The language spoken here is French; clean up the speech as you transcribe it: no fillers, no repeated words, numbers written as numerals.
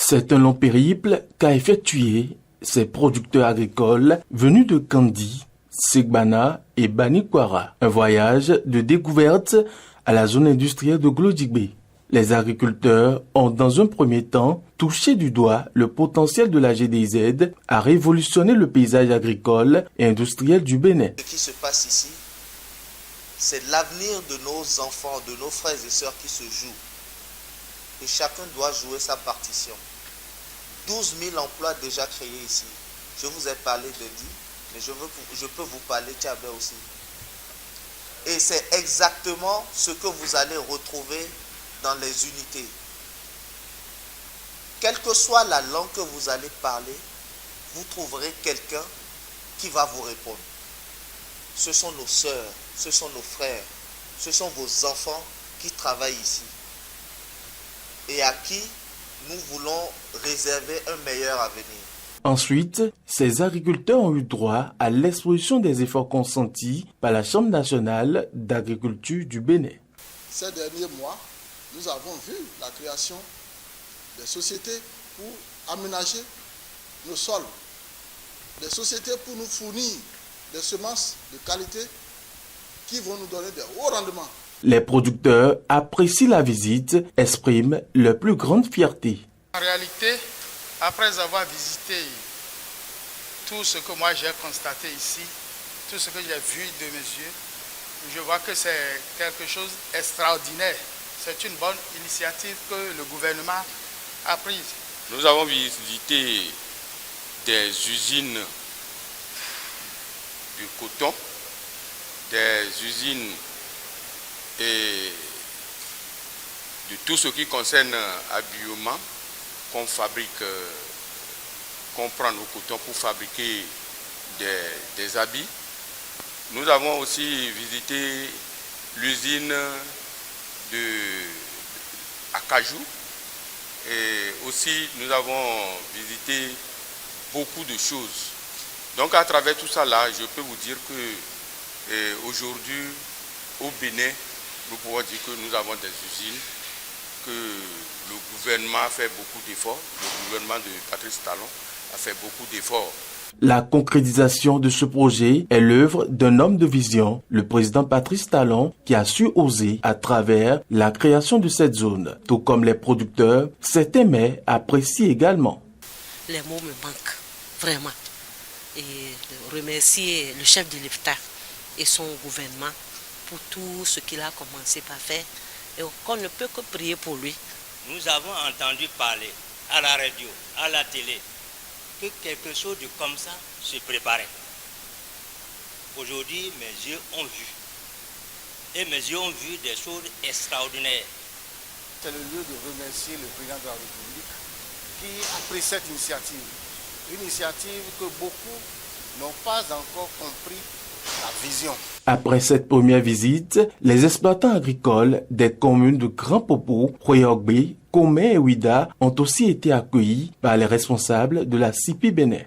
C'est un long périple qu'a effectué ces producteurs agricoles venus de Kandi, Segbana et Banikwara. Un voyage de découverte à la zone industrielle de Glodigbe. Les agriculteurs ont dans un premier temps touché du doigt le potentiel de la GDZ à révolutionner le paysage agricole et industriel du Bénin. Ce qui se passe ici, c'est l'avenir de nos enfants, de nos frères et sœurs qui se joue. Et chacun doit jouer sa partition. 12 000 emplois déjà créés ici. Je vous ai parlé de Di, mais je peux vous parler de Tchabé aussi. Et c'est exactement ce que vous allez retrouver dans les unités. Quelle que soit la langue que vous allez parler, vous trouverez quelqu'un qui va vous répondre. Ce sont nos sœurs, ce sont nos frères, ce sont vos enfants qui travaillent ici et à qui nous voulons réserver un meilleur avenir. Ensuite, ces agriculteurs ont eu droit à l'exposition des efforts consentis par la Chambre nationale d'agriculture du Bénin. Ces derniers mois, nous avons vu la création des sociétés pour aménager nos sols, des sociétés pour nous fournir des semences de qualité qui vont nous donner des hauts rendements. Les producteurs apprécient la visite, expriment leur plus grande fierté. En réalité, après avoir visité tout ce que moi j'ai constaté ici, tout ce que j'ai vu de mes yeux, je vois que c'est quelque chose d'extraordinaire. C'est une bonne initiative que le gouvernement a prise. Nous avons visité des usines de coton, des usines et de tout ce qui concerne l'habillement qu'on fabrique, qu'on prend au coton pour fabriquer des habits. Nous avons aussi visité l'usine à Cajou et aussi nous avons visité beaucoup de choses. Donc à travers tout ça là, je peux vous dire que aujourd'hui au Bénin, nous pouvons dire que nous avons des usines, que le gouvernement a fait beaucoup d'efforts, le gouvernement de Patrice Talon a fait beaucoup d'efforts. La concrétisation de ce projet est l'œuvre d'un homme de vision, le président Patrice Talon, qui a su oser à travers la création de cette zone. Tout comme les producteurs, certains mets apprécient également. Les mots me manquent, vraiment. Et remercier le chef de l'État et son gouvernement pour tout ce qu'il a commencé par faire. Et qu'on ne peut que prier pour lui. Nous avons entendu parler à la radio, à la télé, que quelque chose de comme ça se préparait. Aujourd'hui, mes yeux ont vu. Et mes yeux ont vu des choses extraordinaires. C'est le lieu de remercier le président de la République qui a pris cette initiative. Une initiative que beaucoup n'ont pas encore compris la vision. Après cette première visite, les exploitants agricoles des communes de Grand Popo, Royogbe, Komé et Ouida ont aussi été accueillis par les responsables de la CIPI Bénin.